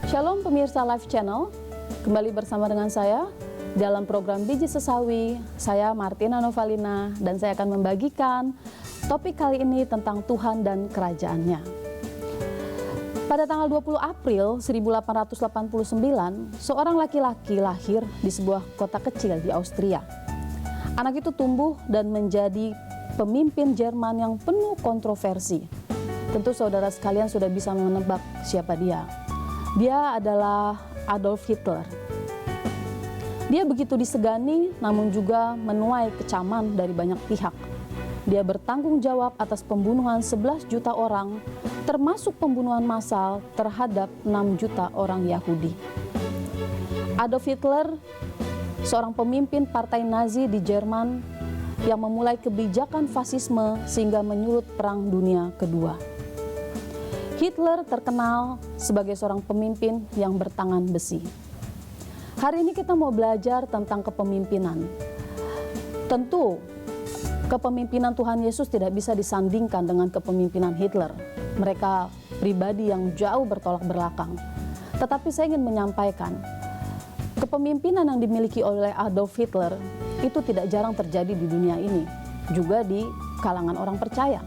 Shalom pemirsa Live Channel, kembali bersama dengan saya dalam program Biji Sesawi. Saya Martina Novalina dan saya akan membagikan topik kali ini tentang Tuhan dan Kerajaannya. Pada tanggal 20 April 1889, seorang laki-laki lahir di sebuah kota kecil di Austria. Anak itu tumbuh dan menjadi pemimpin Jerman yang penuh kontroversi. Tentu saudara sekalian sudah bisa menebak siapa dia. Dia adalah Adolf Hitler. Dia begitu disegani namun juga menuai kecaman dari banyak pihak. Dia bertanggung jawab atas pembunuhan 11 juta orang, termasuk pembunuhan massal terhadap 6 juta orang Yahudi. Adolf Hitler, seorang pemimpin partai Nazi di Jerman yang memulai kebijakan fasisme sehingga menyulut Perang Dunia Kedua. Hitler terkenal sebagai seorang pemimpin yang bertangan besi. Hari ini kita mau belajar tentang kepemimpinan. Tentu, kepemimpinan Tuhan Yesus tidak bisa disandingkan dengan kepemimpinan Hitler. Mereka pribadi yang jauh bertolak belakang. Tetapi saya ingin menyampaikan, kepemimpinan yang dimiliki oleh Adolf Hitler itu tidak jarang terjadi di dunia ini, juga di kalangan orang percaya.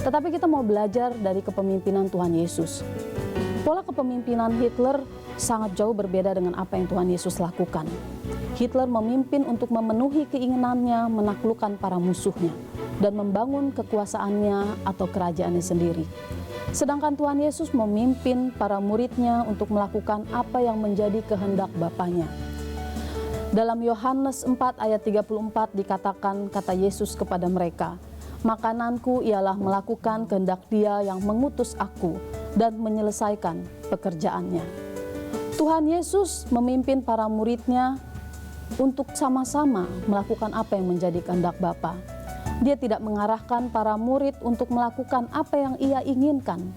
Tetapi kita mau belajar dari kepemimpinan Tuhan Yesus. Pola kepemimpinan Hitler sangat jauh berbeda dengan apa yang Tuhan Yesus lakukan. Hitler memimpin untuk memenuhi keinginannya menaklukkan para musuhnya dan membangun kekuasaannya atau kerajaannya sendiri. Sedangkan Tuhan Yesus memimpin para muridnya untuk melakukan apa yang menjadi kehendak Bapanya. Dalam Yohanes 4 ayat 34 dikatakan kata Yesus kepada mereka, "Makananku ialah melakukan kehendak Dia yang mengutus aku dan menyelesaikan pekerjaannya." Tuhan Yesus memimpin para muridnya untuk sama-sama melakukan apa yang menjadi kehendak Bapa. Dia tidak mengarahkan para murid untuk melakukan apa yang Ia inginkan,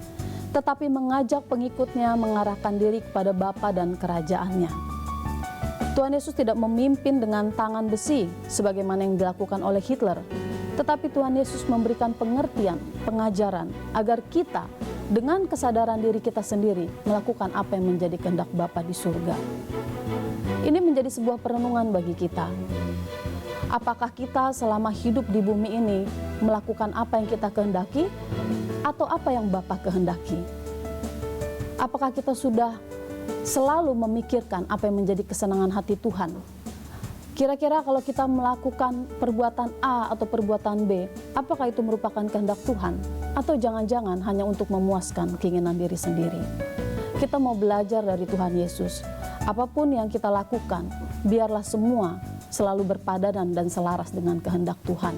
tetapi mengajak pengikutnya mengarahkan diri kepada Bapa dan kerajaannya. Tuhan Yesus tidak memimpin dengan tangan besi sebagaimana yang dilakukan oleh Hitler, tetapi Tuhan Yesus memberikan pengertian, pengajaran agar kita dengan kesadaran diri kita sendiri melakukan apa yang menjadi kehendak Bapa di surga. Ini menjadi sebuah perenungan bagi kita. Apakah kita selama hidup di bumi ini melakukan apa yang kita kehendaki atau apa yang Bapa kehendaki? Apakah kita sudah selalu memikirkan apa yang menjadi kesenangan hati Tuhan? Kira-kira kalau kita melakukan perbuatan A atau perbuatan B, apakah itu merupakan kehendak Tuhan? Atau jangan-jangan hanya untuk memuaskan keinginan diri sendiri? Kita mau belajar dari Tuhan Yesus. Apapun yang kita lakukan, biarlah semua selalu berpadanan dan selaras dengan kehendak Tuhan.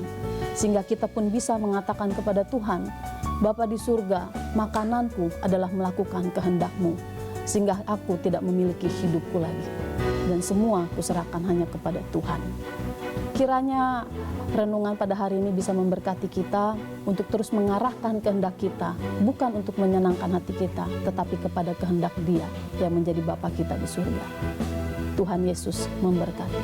Sehingga kita pun bisa mengatakan kepada Tuhan, "Bapa di surga, makananku adalah melakukan kehendak-Mu, sehingga aku tidak memiliki hidupku lagi. Dan semua kuserahkan hanya kepada Tuhan." Kiranya renungan pada hari ini bisa memberkati kita untuk terus mengarahkan kehendak kita, bukan untuk menyenangkan hati kita, tetapi kepada kehendak Dia yang menjadi Bapa kita di surga. Tuhan Yesus memberkati.